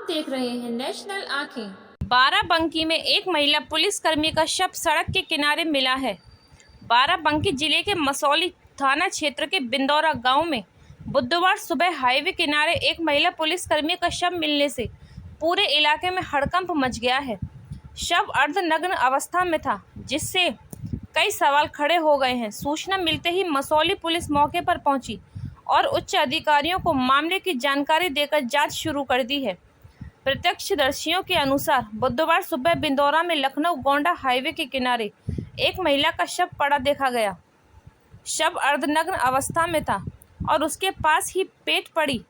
देख रहे हैं नेशनल आंखें। बाराबंकी में एक महिला पुलिसकर्मी का शव सड़क के किनारे मिला है। बाराबंकी जिले के मसौली थाना क्षेत्र के बिंदौरा गांव में बुधवार सुबह हाईवे किनारे एक महिला पुलिसकर्मी का शव मिलने से पूरे इलाके में हड़कंप मच गया है। शव अर्धनग्न अवस्था में था, जिससे कई सवाल खड़े हो गए हैं। सूचना मिलते ही मसौली पुलिस मौके पर पहुंची और उच्च अधिकारियों को मामले की जानकारी देकर जांच शुरू कर दी है। प्रत्यक्षदर्शियों के अनुसार बुधवार सुबह बिंदौरा में लखनऊ गोंडा हाईवे के किनारे एक महिला का शव पड़ा देखा गया। शव अर्धनग्न अवस्था में था और उसके पास ही पेट पड़ी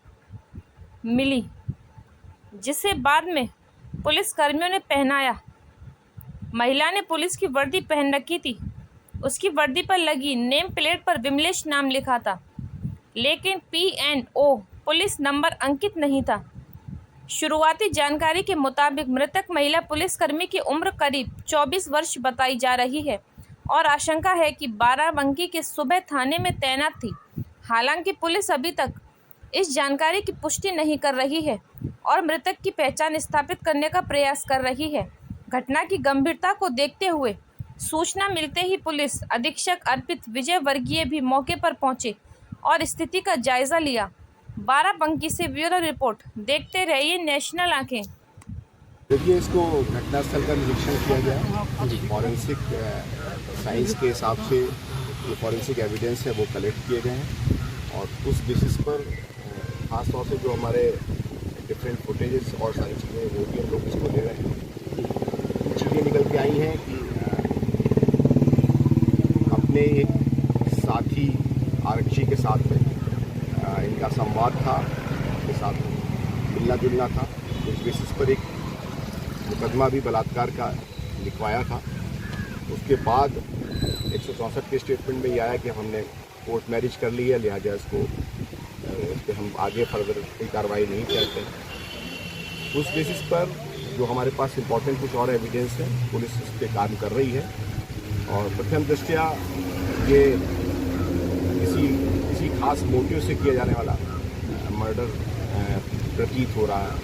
मिली, जिसे बाद में पुलिस कर्मियों ने पहनाया। महिला ने पुलिस की वर्दी पहन रखी थी। उसकी वर्दी पर लगी नेम प्लेट पर विमलेश नाम लिखा था, लेकिन PNO पुलिस नंबर अंकित नहीं था। शुरुआती जानकारी के मुताबिक मृतक महिला पुलिसकर्मी की उम्र करीब 24 वर्ष बताई जा रही है और आशंका है कि बाराबंकी के सुबह थाने में तैनात थी। हालांकि पुलिस अभी तक इस जानकारी की पुष्टि नहीं कर रही है और मृतक की पहचान स्थापित करने का प्रयास कर रही है। घटना की गंभीरता को देखते हुए सूचना मिलते ही पुलिस अधीक्षक अर्पित विजय वर्गीय भी मौके पर पहुंचे और स्थिति का जायजा लिया। बाराबंकी से ब्यूरो रिपोर्ट। देखते रहिए नेशनल आंखें। देखिए, इसको घटनास्थल का निरीक्षण किया गया। फॉरेंसिक साइंस के हिसाब से जो फॉरेंसिक एविडेंस है वो कलेक्ट किए गए हैं और उस बेसिस पर खास तौर से जो हमारे डिफरेंट फुटेजेस और सारी चीज़ें वो भी हम लोग इसको ले रहे हैं। चीज़ें निकल के आई हैं कि अपने एक साथी आरक्षी के साथ में इनका संवाद था, उनके साथ मिलना जुलना था। उस बेसिस पर एक मुकदमा भी बलात्कार का लिखवाया था। उसके बाद 164 के स्टेटमेंट में ये आया कि हमने कोर्ट मैरिज कर ली है, लिहाजा इसको इस पर हम आगे फर्दर कोई कार्रवाई नहीं करते। उस बेसिस पर जो हमारे पास इम्पोर्टेंट कुछ और एविडेंस है, पुलिस इस पर काम कर रही है और प्रथम दृष्टया ये किसी खास मोटिव से किया जाने वाला मर्डर प्रतीत हो रहा है।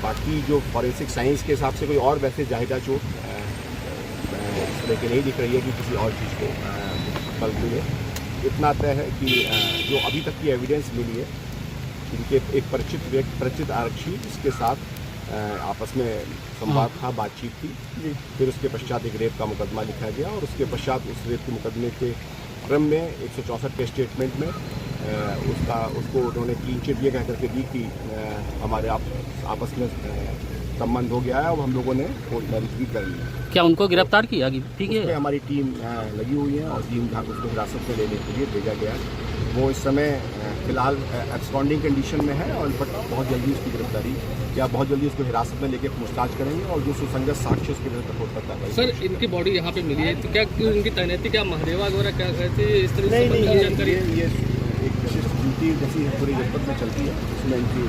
बाकी जो फॉरेंसिक साइंस के हिसाब से कोई और वैसे जाहिदा चोट इस तरह की नहीं दिख रही है कि किसी और चीज़ को बल मिले। इतना तय है कि जो अभी तक की एविडेंस मिली है, इनके एक परिचित आरक्षी इसके साथ आपस में संवाद था, बातचीत थी। फिर उसके पश्चात एक रेप का मुकदमा लिखा गया और उसके पश्चात उस रेप के मुकदमे के क्रम में 164 के स्टेटमेंट में उसको उन्होंने क्लीन चिट ये कह करके दी कि हमारे आपस में संबंध हो गया है और हम लोगों ने कोर्ट मैरिज भी कर ली। क्या उनको गिरफ्तार किया? ठीक है, हमारी टीम लगी हुई है और टीम उसको हिरासत में लेने के लिए भेजा गया। वो इस समय फिलहाल एब्सकॉन्डिंग कंडीशन में है और बहुत जल्दी उसकी गिरफ्तारी या बहुत जल्दी उसको हिरासत में लेके पूछताछ करेंगे और जो सुसंगत साक्ष्य उसके विरुद्ध रिपोर्ट करता है। सर, इनकी बॉडी यहाँ पे मिली है, तो क्या उनकी तैनाती क्या महादेवा वगैरह क्या कहते हैं इस तरह से? नहीं, जानकारी ये एक विशिष्ट ड्यूटी जैसी पूरी जनपद में चलती है, उसमें इनकी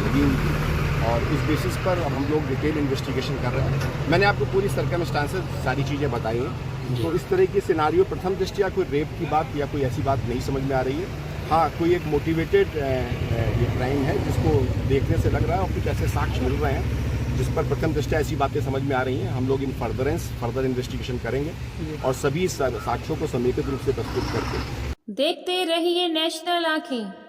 लगी हुई थी और इस बेसिस पर हम लोग डिटेल इन्वेस्टिगेशन कर रहे हैं। मैंने आपको पूरी सर्कमस्टांसेस सारी चीज़ें बताई हैं। तो इस तरह की सिनारियो प्रथम दृष्टया कोई रेप की बात या कोई ऐसी बात नहीं समझ में आ रही है। हाँ, कोई एक मोटिवेटेड ये क्राइम है जिसको देखने से लग रहा है और कुछ ऐसे साक्ष्य मिल रहे हैं जिस पर प्रथम दृष्टया ऐसी बातें समझ में आ रही हैं। हम लोग इन फर्दर इन्वेस्टिगेशन करेंगे और सभी साक्ष्यों को समेकित रूप से प्रस्तुत करके। देखते रहिए नेशनल आंखें।